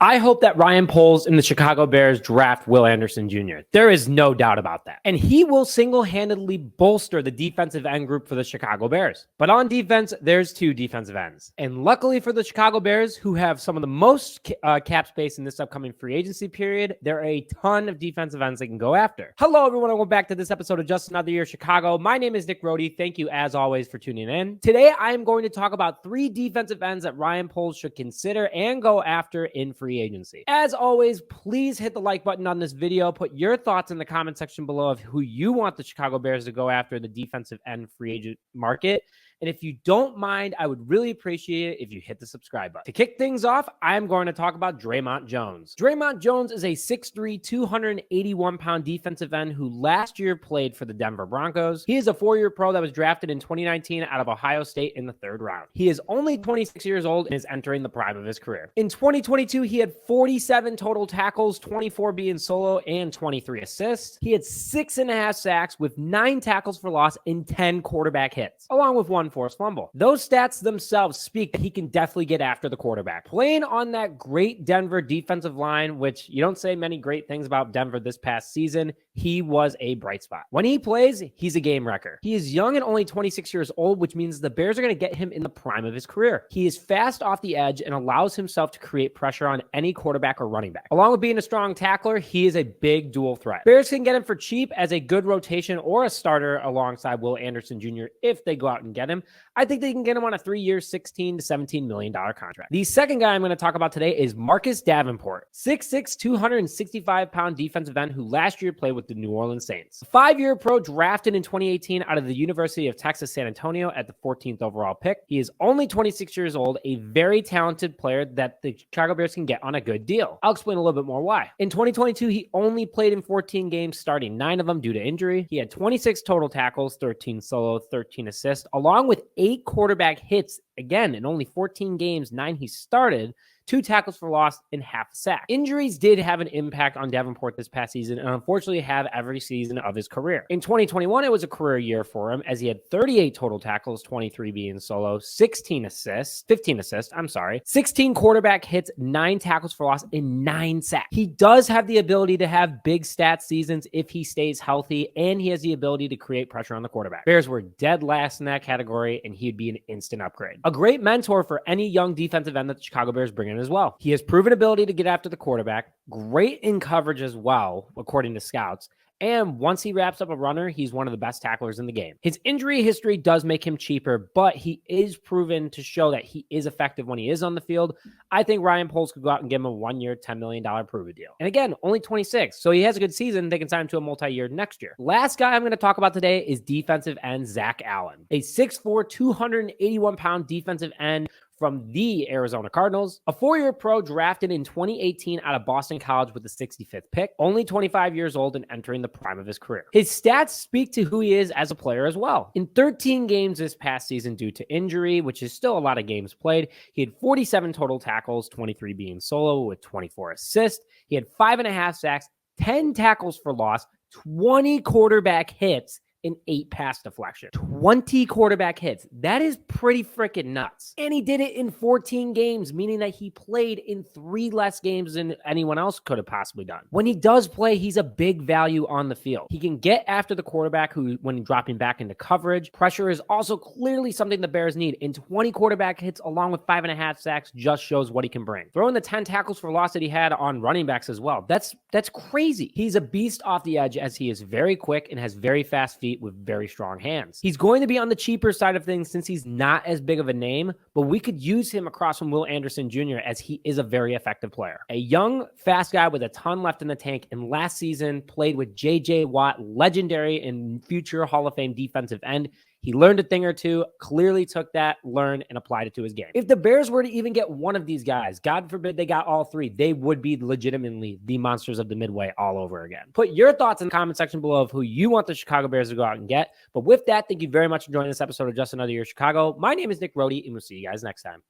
I hope that Ryan Poles and the Chicago Bears draft Will Anderson Jr. There is no doubt about that. And he will single-handedly bolster the defensive end group for the Chicago Bears. But on defense, there's two defensive ends. And luckily for the Chicago Bears, who have some of the most cap space in this upcoming free agency period, there are a ton of defensive ends they can go after. Hello, everyone, and welcome back to this episode of Just Another Year Chicago. My name is Nick Rohde. Thank you, as always, for tuning in. Today, I am going to talk about three defensive ends that Ryan Poles should consider and go after in free agency. As always, please hit the like button on this video. Put your thoughts in the comment section below of who you want the Chicago Bears to go after in the defensive end free agent market. And if you don't mind, I would really appreciate it if you hit the subscribe button. To kick things off, I'm going to talk about Dre'Mont Jones. Dre'Mont Jones is a 6'3", 281-pound defensive end who last year played for the Denver Broncos. He is a four-year pro that was drafted in 2019 out of Ohio State in the third round. He is only 26 years old and is entering the prime of his career. In 2022, he had 47 total tackles, 24 being solo, and 23 assists. He had 6.5 sacks with 9 tackles for loss and 10 quarterback hits, along with one forced fumble. Those stats themselves speak that he can definitely get after the quarterback. Playing on that great Denver defensive line, which you don't say many great things about Denver this past season, he was a bright spot. When he plays, he's a game wrecker. He is young and only 26 years old, which means the Bears are going to get him in the prime of his career. He is fast off the edge and allows himself to create pressure on any quarterback or running back. Along with being a strong tackler, he is a big dual threat. Bears can get him for cheap as a good rotation or a starter alongside Will Anderson Jr. if they go out and get him. I think they can get him on a 3-year, $16 to $17 million contract. The second guy I'm going to talk about today is Marcus Davenport, 6'6", 265-pound defensive end who last year played with the New Orleans Saints. A 5-year pro drafted in 2018 out of the University of Texas, San Antonio at the 14th overall pick. He is only 26 years old, a very talented player that the Chicago Bears can get on a good deal. I'll explain a little bit more why. In 2022, he only played in 14 games, starting 9 of them due to injury. He had 26 total tackles, 13 solo, 13 assists, along with 8 quarterback hits, again, in only 14 games, 9 he started, 2 tackles for loss, and half a sack. Injuries did have an impact on Davenport this past season and unfortunately have every season of his career. In 2021, it was a career year for him as he had 38 total tackles, 23 being solo, 15 assists, 16 quarterback hits, 9 tackles for loss, and 9 sacks. He does have the ability to have big stat seasons if he stays healthy, and he has the ability to create pressure on the quarterback. Bears were dead last in that category, and he'd be an instant upgrade. A great mentor for any young defensive end that the Chicago Bears bring in as well. He has proven ability to get after the quarterback, great in coverage as well, according to scouts. And once he wraps up a runner, he's one of the best tacklers in the game. His injury history does make him cheaper, but he is proven to show that he is effective when he is on the field. I think Ryan Poles could go out and give him a 1-year, $10 million prove-it deal. And again, only 26, so he has a good season. They can sign him to a multi-year next year. Last guy I'm going to talk about today is defensive end Zach Allen, a 6'4", 281-pound defensive end from the Arizona Cardinals, a 4-year pro drafted in 2018 out of Boston College with the 65th pick, only 25 years old and entering the prime of his career. His stats speak to who he is as a player as well. In 13 games this past season due to injury, which is still a lot of games played, he had 47 total tackles, 23 being solo with 24 assists. He had 5.5 sacks, 10 tackles for loss, 20 quarterback hits, and 8 pass deflection. 20 quarterback hits. That is pretty freaking nuts. And he did it in 14 games, meaning that he played in 3 less games than anyone else could have possibly done. When he does play, he's a big value on the field. He can get after the quarterback when dropping back into coverage. Pressure is also clearly something the Bears need. And 20 quarterback hits along with 5.5 sacks just shows what he can bring. Throwing the 10 tackles for loss that he had on running backs as well. That's crazy. He's a beast off the edge as he is very quick and has very fast feet with very strong hands. He's going to be on the cheaper side of things since he's not as big of a name, but we could use him across from Will Anderson Jr. as he is a very effective player. A young, fast guy with a ton left in the tank, and last season played with J.J. Watt, legendary and future Hall of Fame defensive end. He learned a thing or two, clearly took that, learned, and applied it to his game. If the Bears were to even get one of these guys, God forbid they got all 3, they would be legitimately the monsters of the Midway all over again. Put your thoughts in the comment section below of who you want the Chicago Bears to go out and get. But with that, thank you very much for joining this episode of Just Another Year Chicago. My name is Nick Rohde, and we'll see you guys next time.